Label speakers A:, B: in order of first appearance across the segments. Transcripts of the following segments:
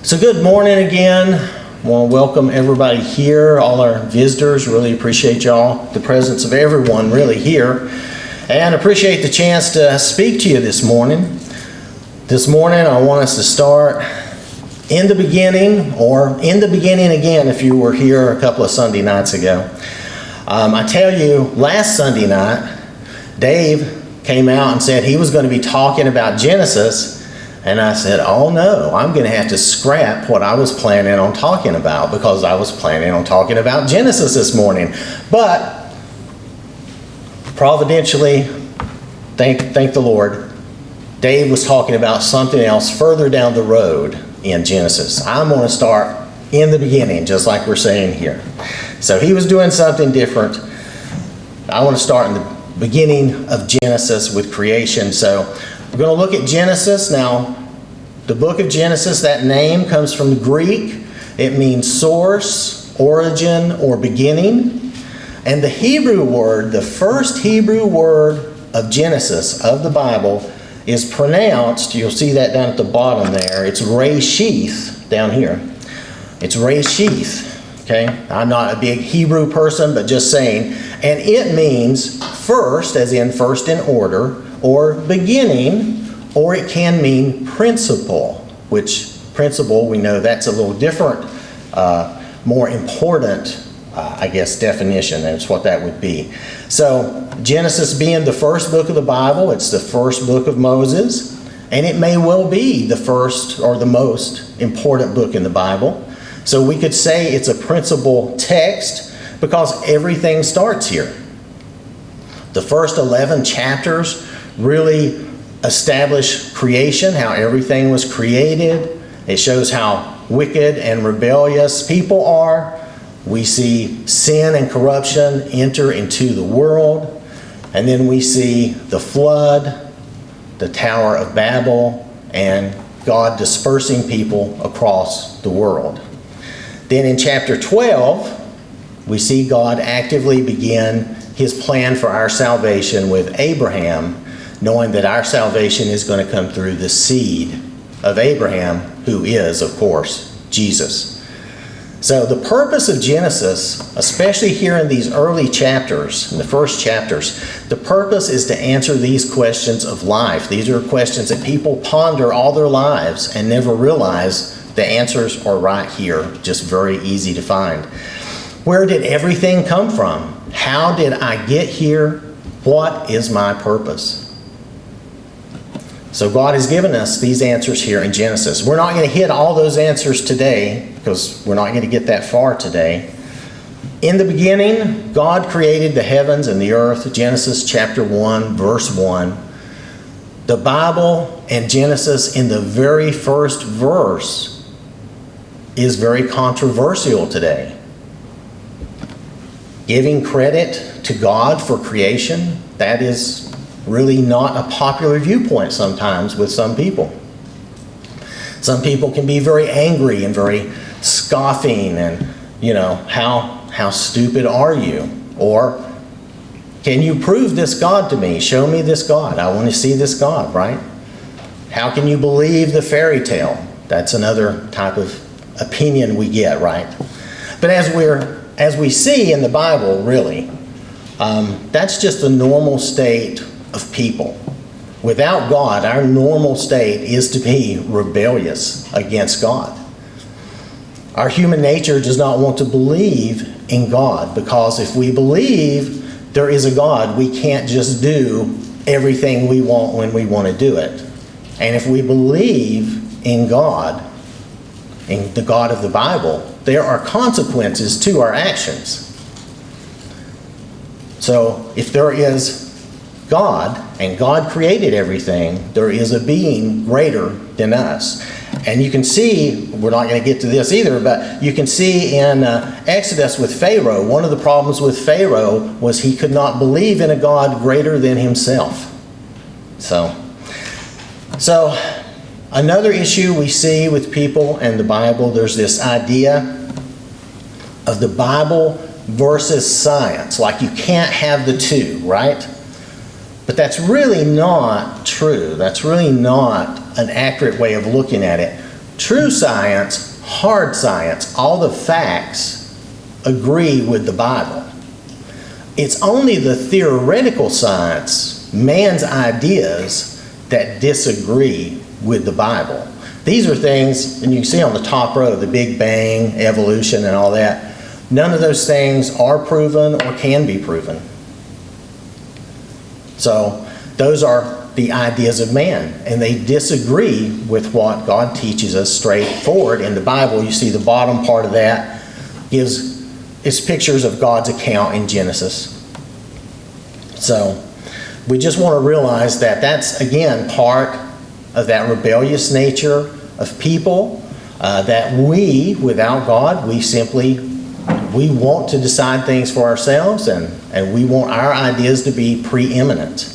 A: So good morning again. I want to welcome everybody here, all our visitors. Really appreciate y'all, the presence of everyone really here. And appreciate the chance to speak to you this morning. This morning I want us to start in the beginning, or in the beginning again if you were here a couple of Sunday nights ago. I tell you, last Sunday night, Dave came out and said he was going to be talking about Genesis. And I said, oh no, I'm going to have to scrap what I was planning on talking about because I was planning on talking about Genesis this morning. But providentially, thank the Lord, Dave was talking about something else further down the road in Genesis. I'm going to start in the beginning, just like we're saying here. So he was doing something different. I want to start in the beginning of Genesis with creation. So we're going to look at Genesis. Now, the book of Genesis, that name comes from the Greek. It means source, origin, or beginning. And the Hebrew word, the first Hebrew word of Genesis, of the Bible, is pronounced, you'll see that down at the bottom there, it's Reshith down here. It's Reshith, okay? I'm not a big Hebrew person, but just saying. And it means first, as in first in order, or beginning, or it can mean principle, which principle, we know that's a little different, more important, definition. That's what that would be. So Genesis being the first book of the Bible, it's the first book of Moses, and it may well be the first or the most important book in the Bible. So we could say it's a principal text because everything starts here. The first 11 chapters really establish creation, how everything was created. It shows how wicked and rebellious people are. We see sin and corruption enter into the world. And then we see the flood, the Tower of Babel, and God dispersing people across the world. Then in chapter 12, we see God actively begin his plan for our salvation with Abraham, knowing that our salvation is going to come through the seed of Abraham, who is, of course, Jesus. So the purpose of Genesis, especially here in these early chapters, in the first chapters, the purpose is to answer these questions of life. These are questions that people ponder all their lives and never realize the answers are right here, just very easy to find. Where did everything come from? How did I get here? What is my purpose? So God has given us these answers here in Genesis. We're not going to hit all those answers today because we're not going to get that far today. In the beginning, God created the heavens and the earth, Genesis chapter 1, verse 1. The Bible and Genesis in the very first verse is very controversial today. Giving credit to God for creation, that is really not a popular viewpoint sometimes with some people. Some people can be very angry and very scoffing and, how stupid are you? Or, can you prove this God to me? Show me this God. I want to see this God, right? How can you believe the fairy tale? That's another type of opinion we get, right? But as we see in the Bible, really, that's just the normal state of people. Without God, our normal state is to be rebellious against God. Our human nature does not want to believe in God because if we believe there is a God, we can't just do everything we want when we want to do it. And if we believe in God, in the God of the Bible, there are consequences to our actions. So if there is God, and God created everything, there is a being greater than us. And you can see, we're not going to get to this either, but you can see in Exodus with Pharaoh, one of the problems with Pharaoh was he could not believe in a God greater than himself. So another issue we see with people and the Bible, there's this idea of the Bible versus science. Like you can't have the two, right? But that's really not true. That's really not an accurate way of looking at it. True science, hard science, all the facts agree with the Bible. It's only the theoretical science, man's ideas, that disagree with the Bible. These are things, and you can see on the top row, the Big Bang, evolution, and all that. None of those things are proven or can be proven. So those are the ideas of man, and they disagree with what God teaches us straightforward in the Bible. You see the bottom part of that is pictures of God's account in Genesis. So we just want to realize that that's, again, part of that rebellious nature of people, that we, without God, we want to decide things for ourselves, and we want our ideas to be preeminent.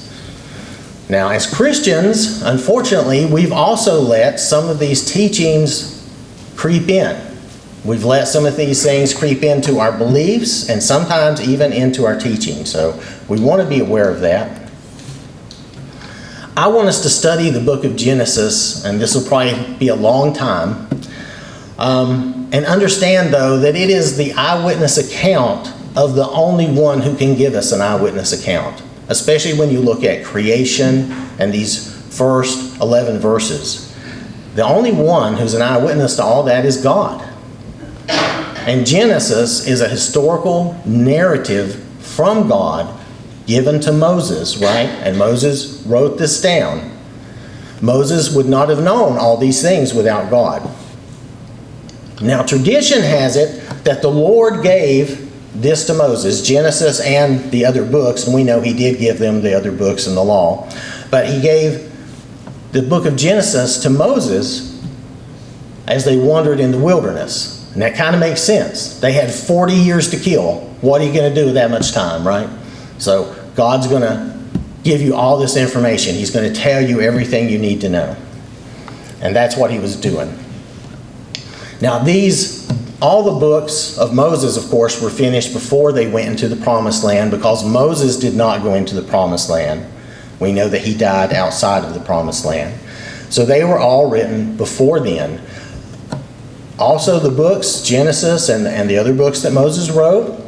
A: Now, as Christians, unfortunately, we've also let some of these teachings creep in. We've let some of these things creep into our beliefs and sometimes even into our teaching. So we want to be aware of that. I want us to study the book of Genesis, and this will probably be a long time, and understand, though, that it is the eyewitness account of the only one who can give us an eyewitness account, especially when you look at creation and these first 11 verses. The only one who's an eyewitness to all that is God. And Genesis is a historical narrative from God given to Moses, right? And Moses wrote this down. Moses would not have known all these things without God. Now, tradition has it that the Lord gave this to Moses, Genesis and the other books, and we know he did give them the other books and the law. But he gave the book of Genesis to Moses as they wandered in the wilderness. And that kind of makes sense. They had 40 years to kill. What are you going to do with that much time, right? So God's going to give you all this information. He's going to tell you everything you need to know. And that's what he was doing. Now all the books of Moses, of course, were finished before they went into the Promised Land, because Moses did not go into the Promised Land. We know that he died outside of the Promised Land. So they were all written before then. Also, the books, Genesis and the other books that Moses wrote,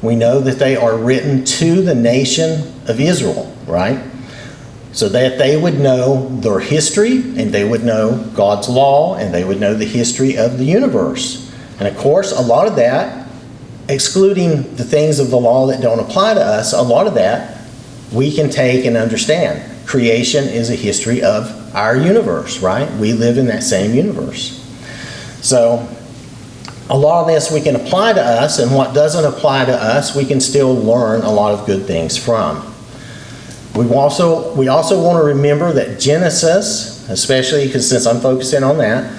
A: we know that they are written to the nation of Israel, right? So that they would know their history, and they would know God's law, and they would know the history of the universe. And of course, a lot of that, excluding the things of the law that don't apply to us, a lot of that we can take and understand. Creation is a history of our universe, right? We live in that same universe. So a lot of this we can apply to us, and what doesn't apply to us, we can still learn a lot of good things from. We also want to remember that Genesis, especially because since I'm focusing on that,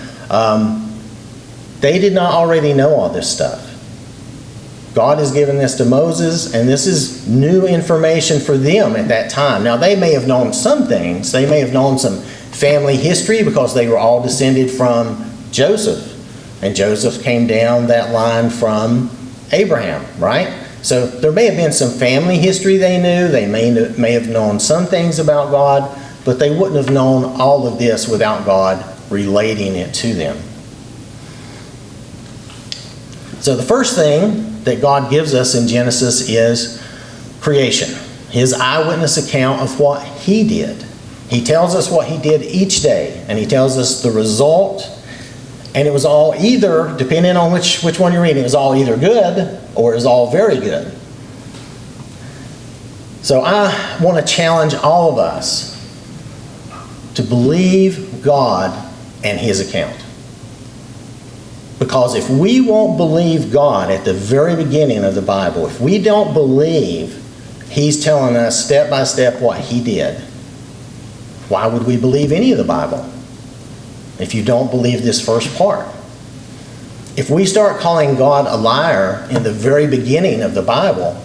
A: they did not already know all this stuff. God has given this to Moses, and this is new information for them at that time. Now, they may have known some things. They may have known some family history because they were all descended from Joseph. And Joseph came down that line from Abraham, right? So there may have been some family history they knew. They may have known some things about God, but they wouldn't have known all of this without God relating it to them. So the first thing that God gives us in Genesis is creation, his eyewitness account of what he did. He tells us what he did each day, and he tells us the result. And it was all either, depending on which one you're reading, it was all either good or it was all very good. So I want to challenge all of us to believe God and his account. Because if we won't believe God at the very beginning of the Bible, if we don't believe he's telling us step by step what he did, why would we believe any of the Bible? If you don't believe this first part. If we start calling God a liar in the very beginning of the Bible,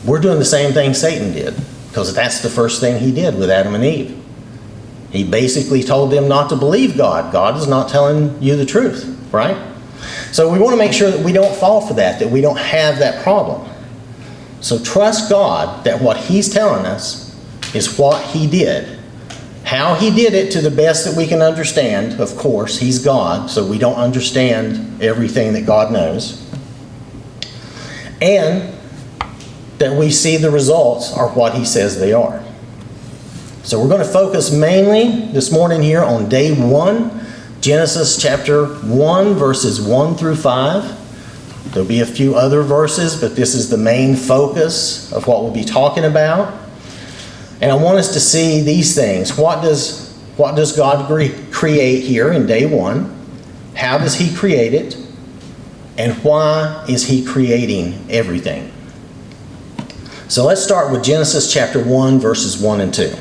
A: we're doing the same thing Satan did, because that's the first thing he did with Adam and Eve. He basically told them not to believe God. God is not telling you the truth, right? So we want to make sure that we don't fall for that we don't have that problem. So trust God that what he's telling us is what he did. How he did it to the best that we can understand, of course, he's God, so we don't understand everything that God knows. And that we see the results are what he says they are. So we're going to focus mainly this morning here on day 1, Genesis chapter 1, verses 1 through 5. There'll be a few other verses, but this is the main focus of what we'll be talking about. And I want us to see these things. What does God create here in day 1? How does he create it? And why is he creating everything? So let's start with Genesis chapter 1, verses 1 and 2.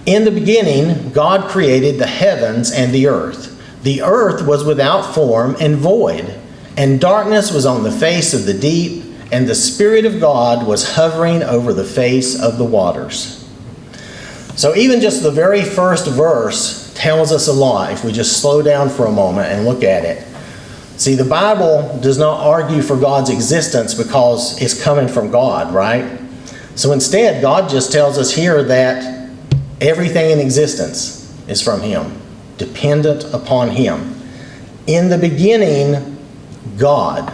A: In the beginning, God created the heavens and the earth. The earth was without form and void, and darkness was on the face of the deep, and the Spirit of God was hovering over the face of the waters. So even just the very first verse tells us a lot if we just slow down for a moment and look at it. See, the Bible does not argue for God's existence because it's coming from God, right? So instead, God just tells us here that everything in existence is from him, dependent upon him. In the beginning, God.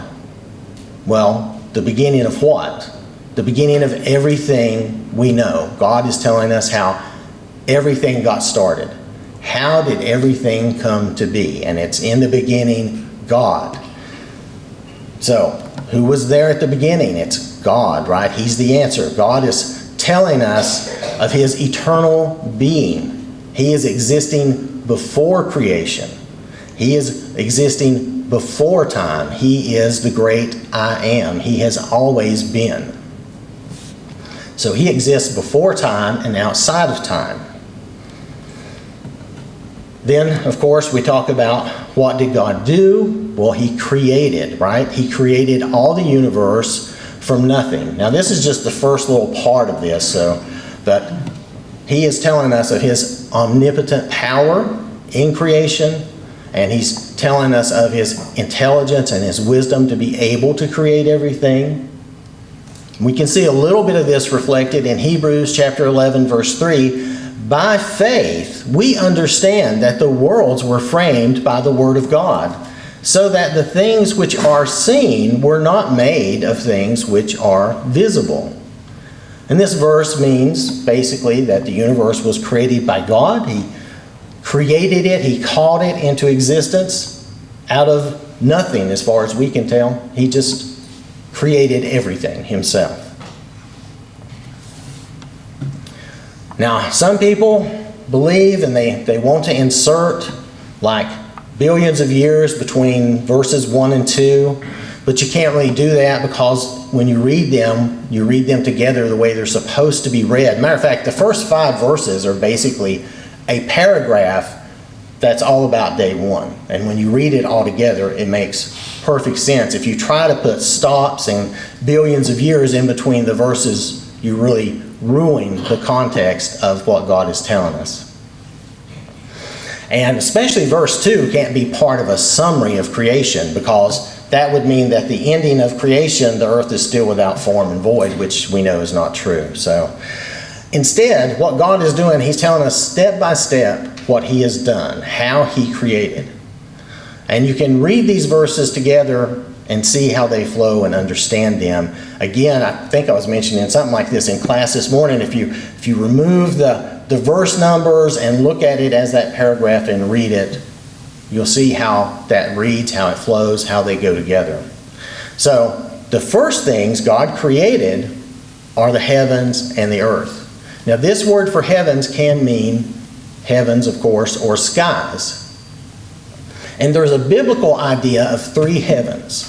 A: Well, the beginning of what? The beginning of everything we know. God is telling us how everything got started. How did everything come to be? And it's in the beginning, God. So, who was there at the beginning? It's God, right? He's the answer. God is telling us of his eternal being. He is existing before creation. He is existing before time. He is the great I am. He has always been. So he exists before time and outside of time. Then, of course, we talk about what did God do? Well, he created, right? He created all the universe from nothing. Now, this is just the first little part of this, but he is telling us of his omnipotent power in creation, and he's telling us of his intelligence and his wisdom to be able to create everything. We can see a little bit of this reflected in Hebrews chapter 11, verse 3. By faith, we understand that the worlds were framed by the word of God, so that the things which are seen were not made of things which are visible. And this verse means basically that the universe was created by God. He created it. He called it into existence out of nothing, as far as we can tell. He just created everything himself. Now, some people believe and they want to insert like billions of years between verses 1 and 2, but you can't really do that because when you read them together the way they're supposed to be read. Matter of fact, the first 5 verses are basically a paragraph that's all about day 1. And when you read it all together, it makes perfect sense. If you try to put stops and billions of years in between the verses, you really ruin the context of what God is telling us. And especially verse 2 can't be part of a summary of creation, because that would mean that the ending of creation, the earth is still without form and void, which we know is not true. So instead, what God is doing, he's telling us step by step what he has done, how he created. And you can read these verses together and see how they flow and understand them. Again, I think I was mentioning something like this in class this morning. If you remove the verse numbers and look at it as that paragraph and read it, you'll see how that reads, how it flows, how they go together. So the first things God created are the heavens and the earth. Now, this word for heavens can mean heavens, of course, or skies. And there's a biblical idea of 3 heavens,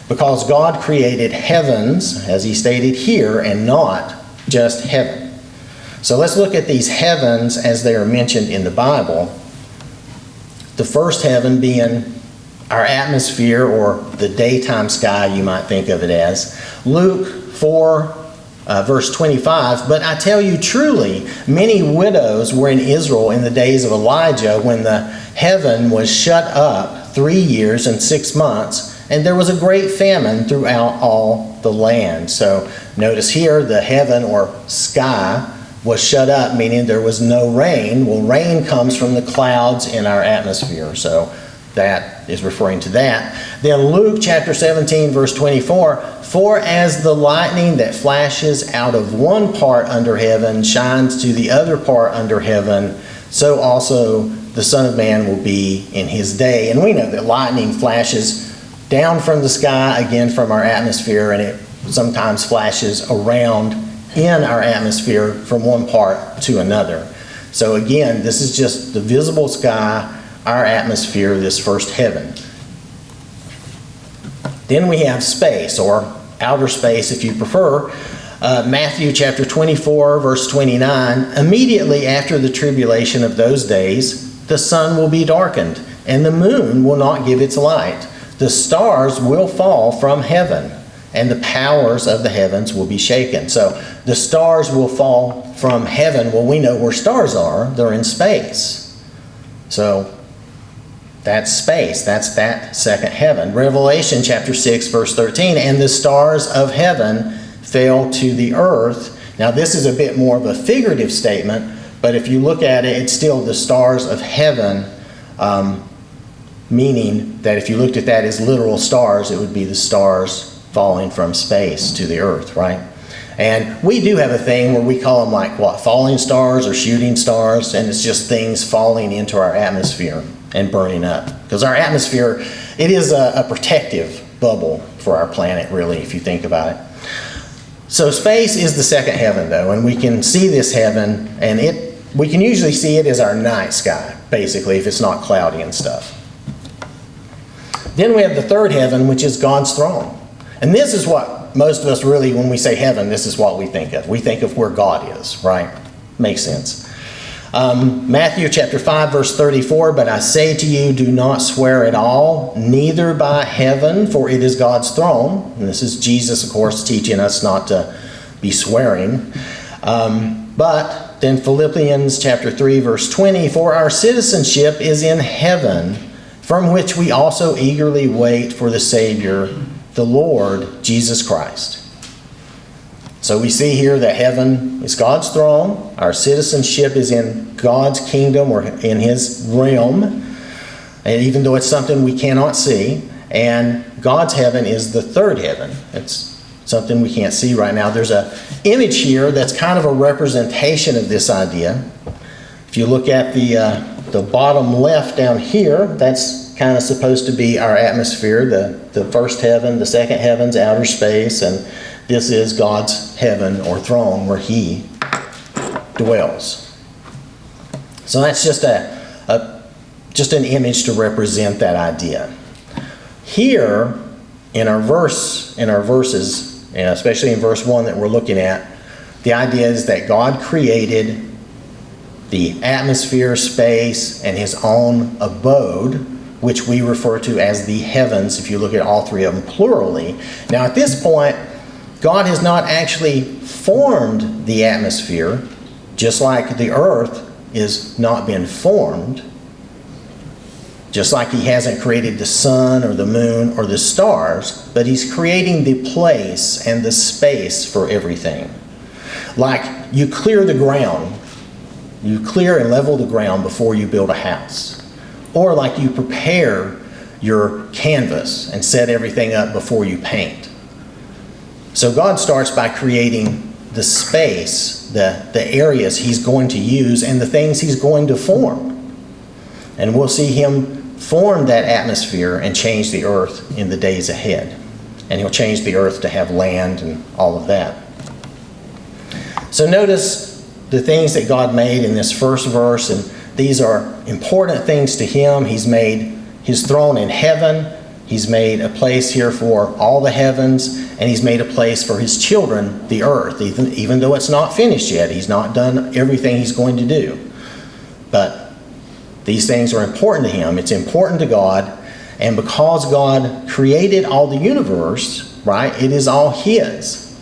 A: because God created heavens, as he stated here, and not just heaven. So let's look at these heavens as they are mentioned in the Bible. The first heaven being our atmosphere, or the daytime sky, you might think of it as. Luke 4, verse 25, but I tell you truly, many widows were in Israel in the days of Elijah, when the heaven was shut up 3 years and 6 months, and there was a great famine throughout all the land. So notice here the heaven or sky was shut up, meaning there was no rain. Well, rain comes from the clouds in our atmosphere, so that is referring to that. Then Luke chapter 17, verse 24, for as the lightning that flashes out of one part under heaven shines to the other part under heaven, so also the Son of Man will be in his day. And we know that lightning flashes down from the sky, again from our atmosphere, and it sometimes flashes around in our atmosphere from one part to another. So again, this is just the visible sky, our atmosphere, this first heaven. Then we have space, or outer space if you prefer. Matthew chapter 24, verse 29, immediately after the tribulation of those days, the sun will be darkened, and the moon will not give its light. The stars will fall from heaven, and the powers of the heavens will be shaken. So the stars will fall from heaven. Well, we know where stars are. They're in space. So that's space. That's that second heaven. Revelation chapter 6, verse 13, and the stars of heaven fell to the earth. Now, this is a bit more of a figurative statement, but if you look at it, it's still the stars of heaven, meaning that if you looked at that as literal stars, it would be the stars falling from space to the earth, right? And we do have a thing where we call them like what, falling stars or shooting stars, and it's just things falling into our atmosphere and burning up. Because our atmosphere, it is a protective bubble for our planet, really, if you think about it. So space is the second heaven, though, and we can see this heaven, and we can usually see it as our night sky, basically, if it's not cloudy and stuff. Then we have the third heaven, which is God's throne. And this is what most of us really, when we say heaven, this is what we think of. We think of where God is, right? Makes sense. Matthew chapter 5, verse 34, but I say to you, do not swear at all, neither by heaven, for it is God's throne. And this is Jesus, of course, teaching us not to be swearing. But then Philippians chapter 3, verse 20, for our citizenship is in heaven, from which we also eagerly wait for the Savior, the Lord Jesus Christ. So we see here that heaven is God's throne. Our citizenship is in God's kingdom or in his realm, and even though it's something we cannot see. And God's heaven is the third heaven. It's something we can't see right now. There's an image here that's kind of a representation of this idea. If you look at the bottom left down here, that's kind of supposed to be our atmosphere, the first heaven, the second heaven's outer space, and this is God's heaven or throne where he dwells. So that's just an image to represent that idea. Here in our verses, and especially in verse 1 that we're looking at, the idea is that God created the atmosphere, space, and his own abode, which we refer to as the heavens, if you look at all three of them plurally. Now at this point, God has not actually formed the atmosphere, just like the earth is not been formed, just like he hasn't created the sun or the moon or the stars, but he's creating the place and the space for everything. Like you clear the ground, you clear and level the ground before you build a house. Or like you prepare your canvas and set everything up before you paint. So God starts by creating the space, the areas he's going to use, and the things he's going to form. And we'll see him form that atmosphere and change the earth in the days ahead. And he'll change the earth to have land and all of that. So notice the things that God made in this first verse, and these are important things to him. He's made his throne in heaven. He's made a place here for all the heavens, and he's made a place for his children, the earth, even though it's not finished yet. He's not done everything he's going to do. But these things are important to him. It's important to God. And because God created all the universe, right, it is all his.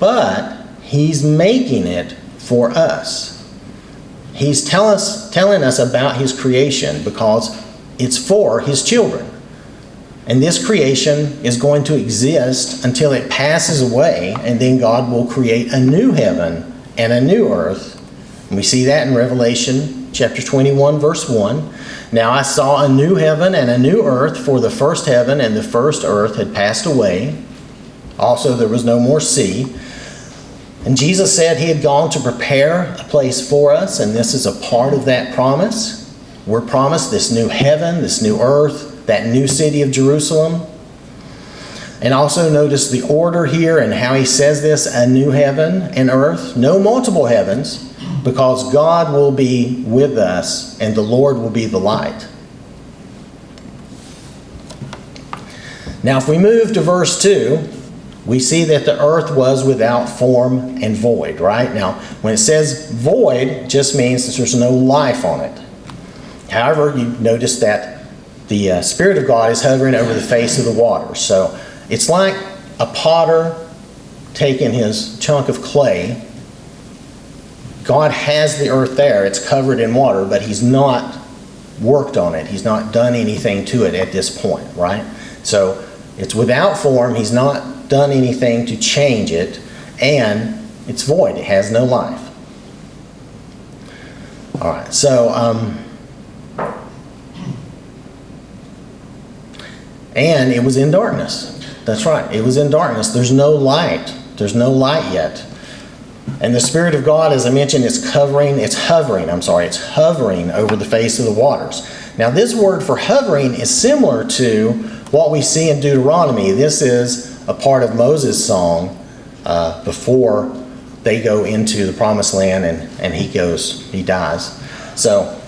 A: But he's making it for us. He's telling us about his creation because it's for his children. And this creation is going to exist until it passes away, and then God will create a new heaven and a new earth. And we see that in Revelation chapter 21, verse 1. Now I saw a new heaven and a new earth, for the first heaven and the first earth had passed away. Also there was no more sea. And Jesus said he had gone to prepare a place for us, and this is a part of that promise. We're promised this new heaven, this new earth, that new city of Jerusalem. And also notice the order here and how he says this, a new heaven and earth. No multiple heavens, because God will be with us and the Lord will be the light. Now if we move to verse 2, we see that the earth was without form and void, right? Now when it says void, it just means that there's no life on it. However, you notice that the Spirit of God is hovering over the face of the water. So it's like a potter taking his chunk of clay. God has the earth there. It's covered in water, but he's not worked on it. He's not done anything to it at this point, right? So it's without form. He's not done anything to change it, and it's void. It has no life. All right, so and it was in darkness. That's right. It was in darkness. There's no light. There's no light yet. And the Spirit of God, as I mentioned, it's hovering over the face of the waters. Now, this word for hovering is similar to what we see in Deuteronomy. This is a part of Moses' song before they go into the Promised Land and he dies. So,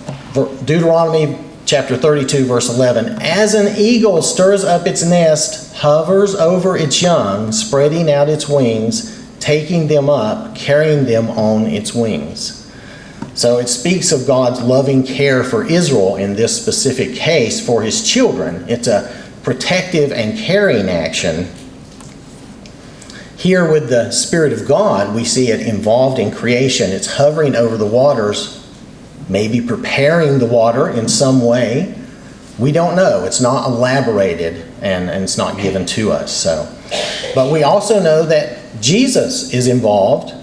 A: Deuteronomy chapter 32, verse 11, as an eagle stirs up its nest, hovers over its young, spreading out its wings, taking them up, carrying them on its wings. So it speaks of God's loving care for Israel in this specific case for his children. It's a protective and caring action. Here with the Spirit of God, we see it involved in creation. It's hovering over the waters, maybe preparing the water in some way. We don't know. It's not elaborated and it's not given to us. But we also know that Jesus is involved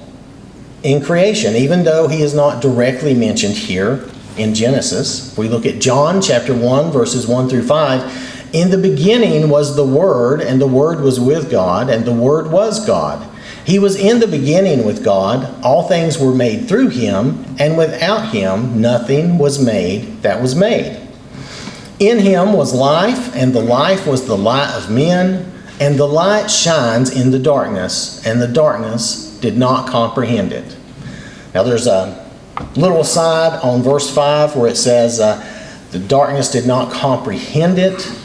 A: in creation, even though he is not directly mentioned here in Genesis. If we look at John chapter 1, verses 1 through 5, in the beginning was the Word, and the Word was with God, and the Word was God. He was in the beginning with God. All things were made through him, and without him nothing was made that was made. In him was life, and the life was the light of men, and the light shines in the darkness, and the darkness did not comprehend it. Now there's a little aside on verse 5 where it says the darkness did not comprehend it.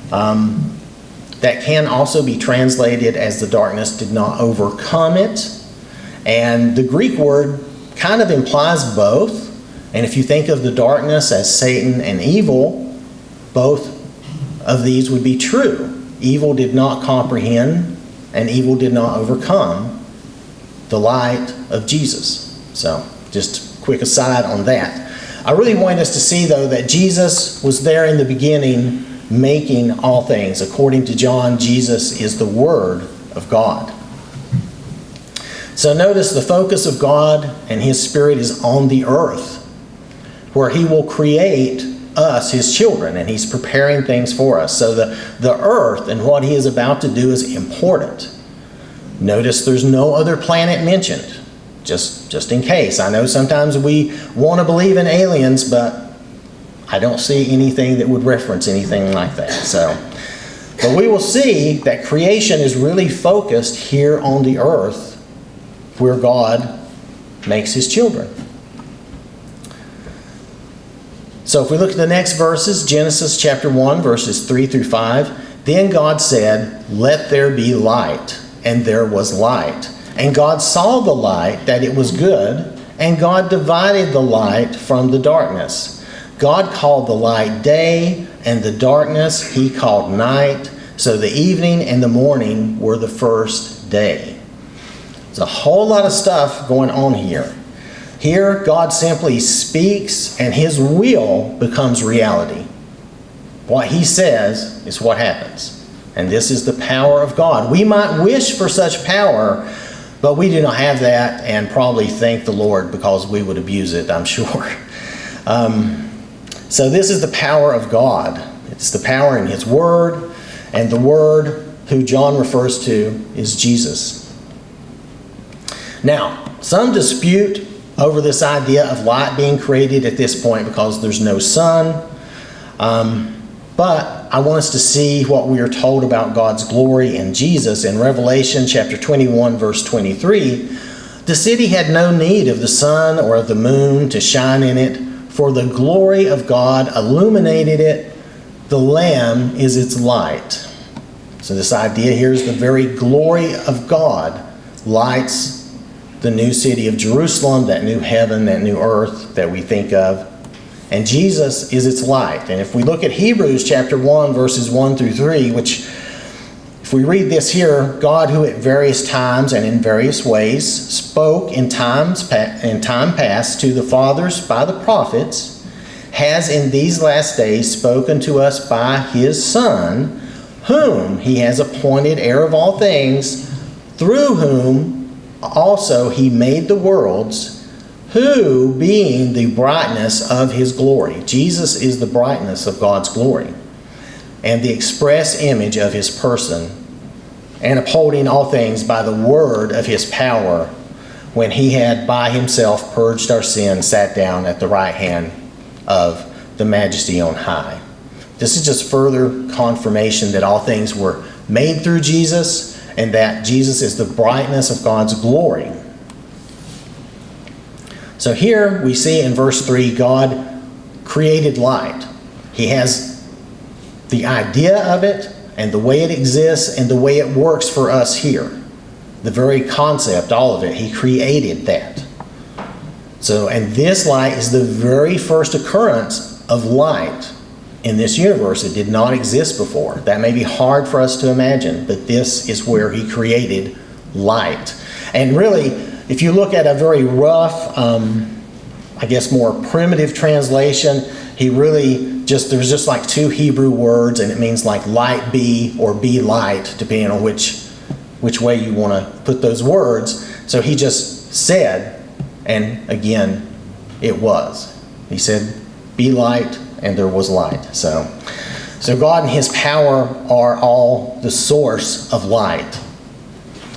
A: That can also be translated as the darkness did not overcome it. And the Greek word kind of implies both. And if you think of the darkness as Satan and evil, both of these would be true. Evil did not comprehend and evil did not overcome the light of Jesus. So just a quick aside on that. I really want us to see, though, that Jesus was there in the beginning making all things. According to John, Jesus is the Word of God. So notice the focus of God and his Spirit is on the earth, where he will create us, his children, and he's preparing things for us. So the earth and what he is about to do is important. Notice there's no other planet mentioned, just in case. I know sometimes we want to believe in aliens, but I don't see anything that would reference anything like that. But we will see that creation is really focused here on the earth where God makes his children. So if we look at the next verses, Genesis chapter 1, verses 3 through 5, then God said, "Let there be light," and there was light. And God saw the light, that it was good, and God divided the light from the darkness. God called the light day, and the darkness he called night. So the evening and the morning were the first day. There's a whole lot of stuff going on here. Here, God simply speaks, and his will becomes reality. What he says is what happens. And this is the power of God. We might wish for such power, But we do not have that, and probably thank the Lord, because we would abuse it, I'm sure. So this is the power of God. It's the power in His Word, and the Word, who John refers to, is Jesus. Now, some dispute over this idea of light being created at this point because there's no sun. But I want us to see what we are told about God's glory in Jesus in Revelation chapter 21, verse 23. The city had no need of the sun or of the moon to shine in it, for the glory of God illuminated it. The Lamb is its light. So this idea here is the very glory of God lights the new city of Jerusalem, that new heaven, that new earth that we think of. And Jesus is its light. And if we look at Hebrews chapter 1, verses 1 through 3, which, if we read this here, God, who at various times and in various ways spoke in time past to the fathers by the prophets, has in these last days spoken to us by His Son, whom He has appointed heir of all things, through whom also He made the worlds, who, being the brightness of His glory. Jesus is the brightness of God's glory, and the express image of His person, and upholding all things by the word of His power, when He had by Himself purged our sins, sat down at the right hand of the Majesty on high. This is just further confirmation that all things were made through Jesus, and that Jesus is the brightness of God's glory. So here we see in verse 3, God created light. He has the idea of it, and the way it exists, and the way it works for us here. The very concept, all of it, He created that. So, and this light is the very first occurrence of light in this universe. It did not exist before. That may be hard for us to imagine, but this is where He created light. And really, if you look at a very rough, I guess more primitive translation, there's just like two Hebrew words, and it means like light be or be light, depending on which way you want to put those words. So He just said, and again, it was. He said, be light, and there was light. So God and His power are all the source of light.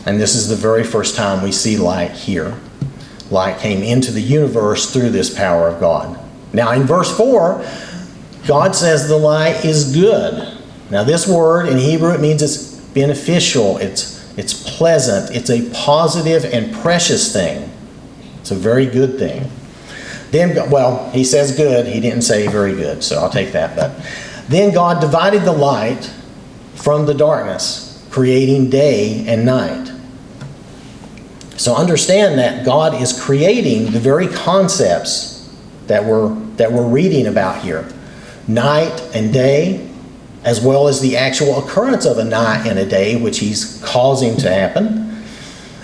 A: And this is the very first time we see light here. Light came into the universe through this power of God. Now in verse 4, God says the light is good. Now this word in Hebrew, it means it's beneficial, it's pleasant, it's a positive and precious thing. It's a very good thing. Then, well, He says good. He didn't say very good, so I'll take that. But then God divided the light from the darkness, creating day and night. So understand that God is creating the very concepts that we're reading about here. Night and day, as well as the actual occurrence of a night and a day, which He's causing to happen.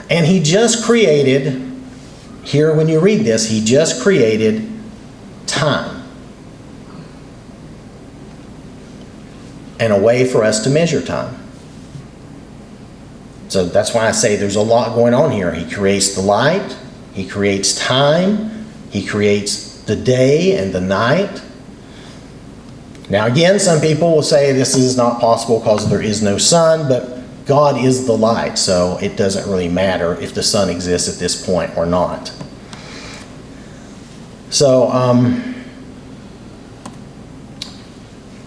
A: And He just created, here when you read this, He just created time. And a way for us to measure time. So that's why I say there's a lot going on here. He creates the light, He creates time, He creates the day and the night. Now again, some people will say this is not possible because there is no sun, but God is the light, so it doesn't really matter if the sun exists at this point or not. So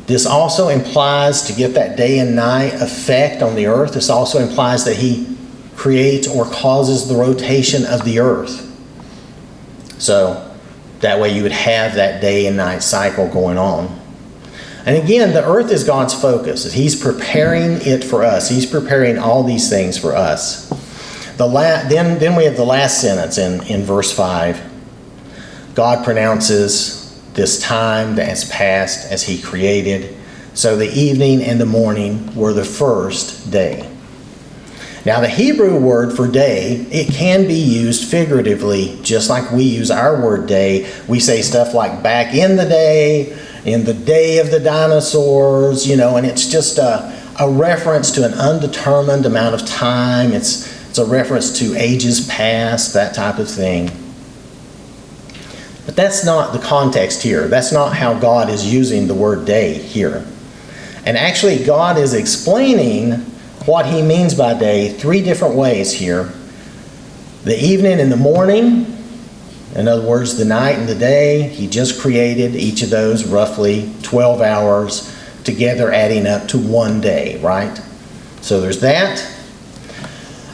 A: this also implies, to get that day and night effect on the earth, this also implies that He creates or causes the rotation of the earth. So that way you would have that day and night cycle going on. And again, the earth is God's focus. He's preparing it for us. He's preparing all these things for us. Then we have the last sentence in verse 5. God pronounces this time that has passed as He created. So the evening and the morning were the first day. Now the Hebrew word for day, it can be used figuratively, just like we use our word day. We say stuff like back in the day of the dinosaurs, and it's just a reference to an undetermined amount of time. It's It's a reference to ages past, that type of thing. But that's not the context here. That's not how God is using the word day here. And actually, God is explaining what he means by day 3 different ways here. The evening and the morning, in other words, the night and the day, he just created each of those roughly 12 hours together, adding up to one day, right? So there's that.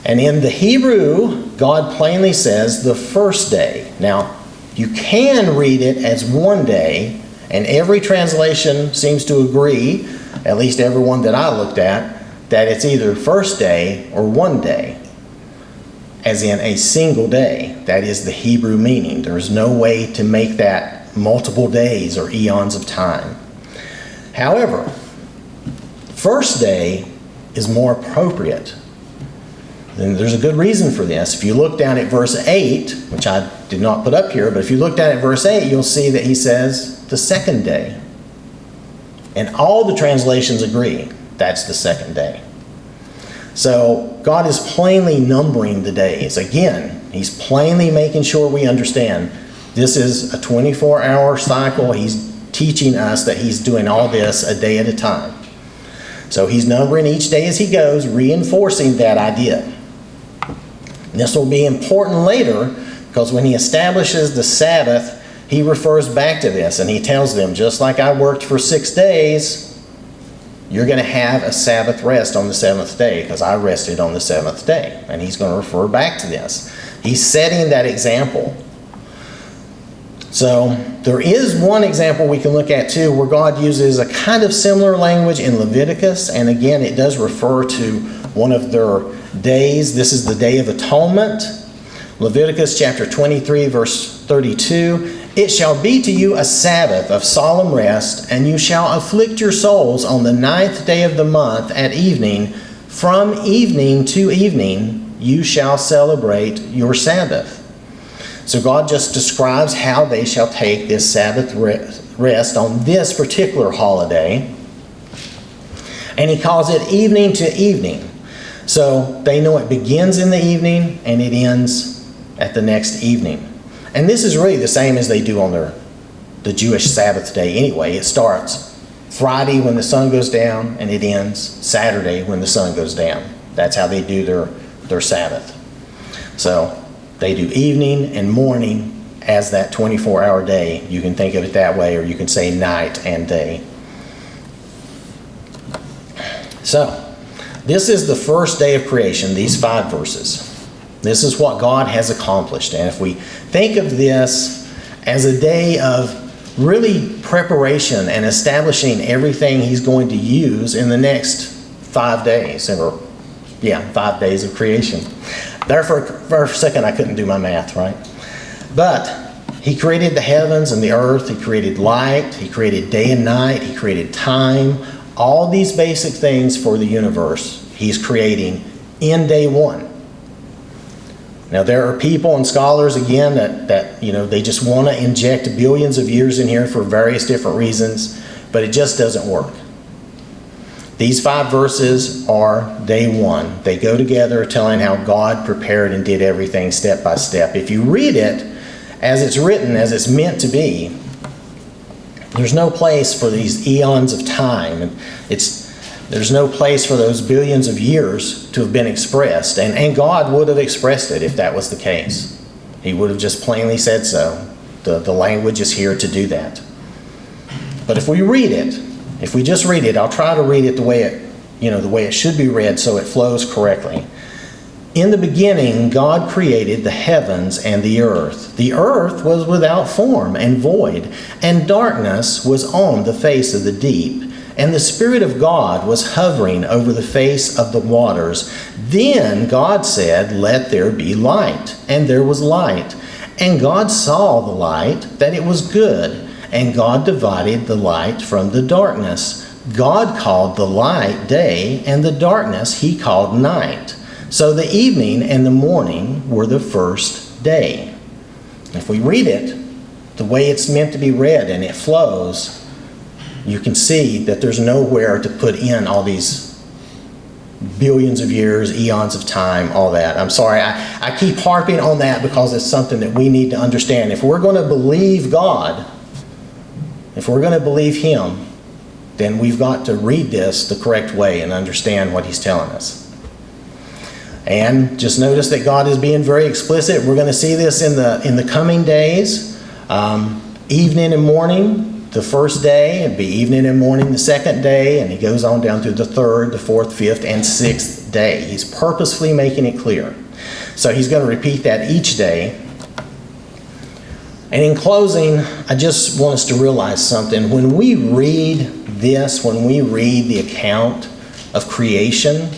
A: And in the Hebrew, God plainly says the first day. Now, you can read it as one day, and every translation seems to agree, at least every one that I looked at, that it's either first day or one day, as in a single day. That is the Hebrew meaning. There's no way to make that multiple days or eons of time. However, first day is more appropriate. And there's a good reason for this. If you look down at verse 8, which I did not put up here, but if you look down at verse 8, you'll see that he says the second day. And all the translations agree that's the second day. So God is plainly numbering the days. Again, he's plainly making sure we understand this is a 24-hour cycle. He's teaching us that he's doing all this a day at a time. So he's numbering each day as he goes, reinforcing that idea. This will be important later, because when he establishes the Sabbath, he refers back to this, and he tells them, just like I worked for 6 days, you're going to have a Sabbath rest on the 7th day, because I rested on the 7th day. And he's going to refer back to this. He's setting that example. So there is one example we can look at too, where God uses a kind of similar language in Leviticus, and again it does refer to one of their days. This is the Day of Atonement. Leviticus chapter 23 verse 32. It shall be to you a Sabbath of solemn rest, and you shall afflict your souls on the 9th day of the month at evening. From evening to evening you shall celebrate your Sabbath. So God just describes how they shall take this Sabbath rest on this particular holiday. And he calls it evening to evening. So they know it begins in the evening and it ends at the next evening. And this is really the same as they do on the Jewish Sabbath day anyway. It starts Friday when the sun goes down and it ends Saturday when the sun goes down. That's how they do their Sabbath. So they do evening and morning as that 24-hour day. You can think of it that way, or you can say night and day. So, this is the first day of creation, these 5 verses. This is what God has accomplished. And if we think of this as a day of really preparation and establishing everything he's going to use in the next 5 days, 5 days of creation. There for a second I couldn't do my math, right? But he created the heavens and the earth. He created light. He created day and night. He created time. All these basic things for the universe he's creating in day 1. Now there are people and scholars again that they just want to inject billions of years in here for various different reasons, but it just doesn't work. These 5 verses are day 1. They go together telling how God prepared and did everything step by step. If you read it as it's written, as it's meant to be, there's no place for these eons of time. There's no place for those billions of years to have been expressed. And God would have expressed it if that was the case. He would have just plainly said so. The language is here to do that. But if we read it, if we just read it, I'll try to read it the way it should be read so it flows correctly. In the beginning, God created the heavens and the earth. The earth was without form and void, and darkness was on the face of the deep. And the Spirit of God was hovering over the face of the waters. Then God said, "Let there be light." And there was light. And God saw the light, that it was good. And God divided the light from the darkness. God called the light day, and the darkness he called night. So the evening and the morning were the first day. If we read it the way it's meant to be read and it flows, you can see that there's nowhere to put in all these billions of years, eons of time, all that. I'm sorry, I keep harping on that because it's something that we need to understand. If we're going to believe God, if we're going to believe Him, then we've got to read this the correct way and understand what He's telling us. And just notice that God is being very explicit. We're going to see this in the coming days. Evening and morning, the first day, it'd be evening and morning the second day, and He goes on down through the third, the fourth, fifth, and sixth day. He's purposefully making it clear. So He's going to repeat that each day. And in closing, I just want us to realize something. When we read this, when we read the account of creation,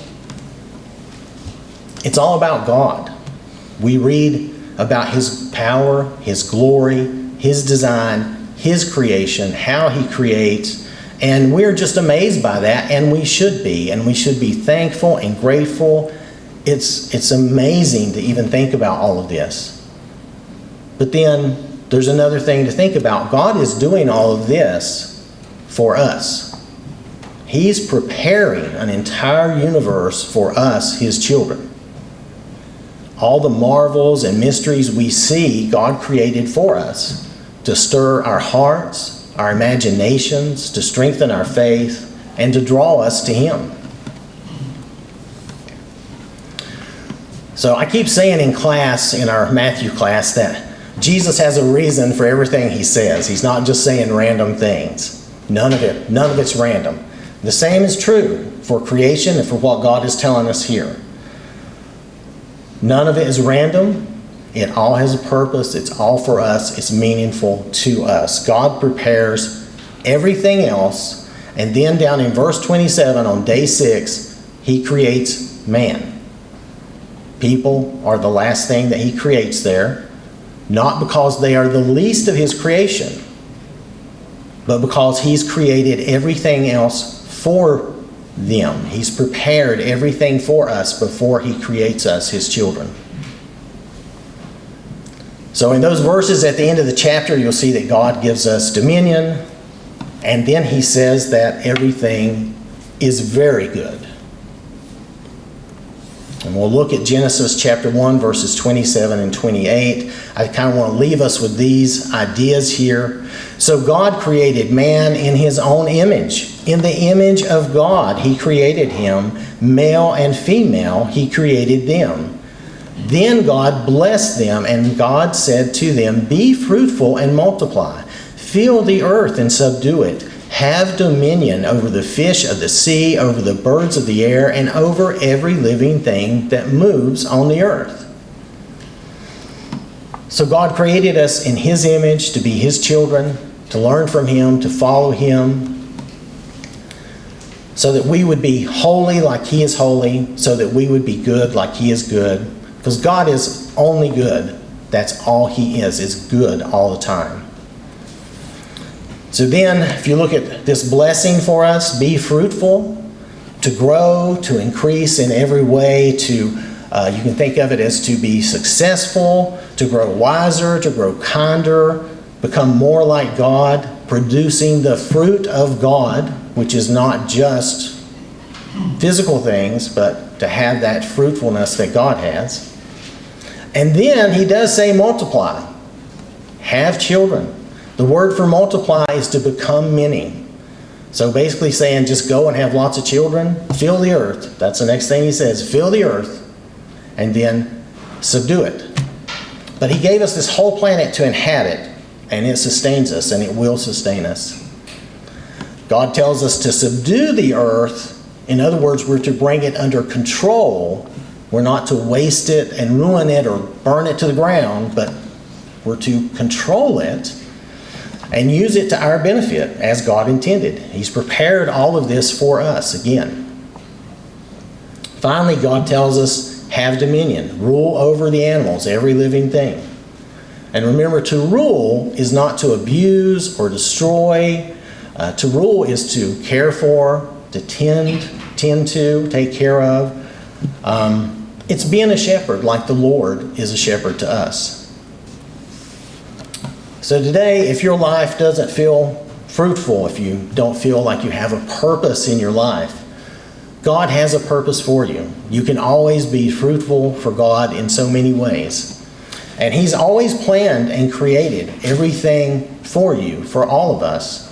A: it's all about God. We read about His power, His glory, His design, His creation, how He creates, and we're just amazed by that, and we should be. And we should be thankful and grateful. It's amazing to even think about all of this. But then there's another thing to think about. God is doing all of this for us. He's preparing an entire universe for us, His children. All the marvels and mysteries we see, God created for us to stir our hearts, our imaginations, to strengthen our faith, and to draw us to Him. So I keep saying in class, in our Matthew class, that Jesus has a reason for everything He says. He's not just saying random things. None of it's random. The same is true for creation and for what God is telling us here. None of it is random. It all has a purpose. It's all for us. It's meaningful to us. God prepares everything else. And then down in verse 27 on day 6, He creates man. People are the last thing that He creates there. Not because they are the least of His creation, but because He's created everything else for them. He's prepared everything for us before He creates us, His children. So in those verses at the end of the chapter, you'll see that God gives us dominion, and then He says that everything is very good. And we'll look at Genesis chapter 1, verses 27 and 28. I kind of want to leave us with these ideas here. So God created man in His own image. In the image of God, He created him. Male and female, He created them. Then God blessed them, and God said to them, "Be fruitful and multiply. Fill the earth and subdue it. Have dominion over the fish of the sea, over the birds of the air, and over every living thing that moves on the earth." So God created us in His image to be His children, to learn from Him, to follow Him, so that we would be holy like He is holy, so that we would be good like He is good. Because God is only good. That's all He is good all the time. So then, if you look at this blessing for us, be fruitful, to grow, to increase in every way, you can think of it as to be successful, to grow wiser, to grow kinder, become more like God, producing the fruit of God, which is not just physical things, but to have that fruitfulness that God has. And then He does say multiply, have children. The word for multiply is to become many. So basically saying just go and have lots of children, fill the earth. That's the next thing He says, fill the earth, and then subdue it. But He gave us this whole planet to inhabit, and it sustains us, and it will sustain us. God tells us to subdue the earth. In other words, we're to bring it under control. We're not to waste it and ruin it or burn it to the ground, but we're to control it and use it to our benefit as God intended. He's prepared all of this for us again. Finally, God tells us, have dominion. Rule over the animals, every living thing. And remember, to rule is not to abuse or destroy. To rule is to care for, to tend to, take care of. It's being a shepherd like the Lord is a shepherd to us. So today, if your life doesn't feel fruitful, if you don't feel like you have a purpose in your life, God has a purpose for you. You can always be fruitful for God in so many ways. And He's always planned and created everything for you, for all of us.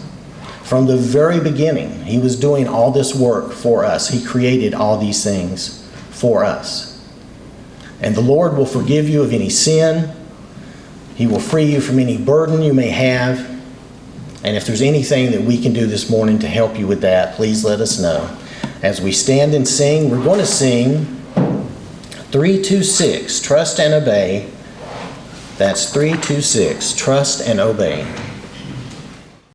A: From the very beginning, He was doing all this work for us. He created all these things for us. And the Lord will forgive you of any sin. He will free you from any burden you may have. And if there's anything that we can do this morning to help you with that, please let us know. As we stand and sing, we're going to sing 326, Trust and Obey. That's 326, Trust and Obey.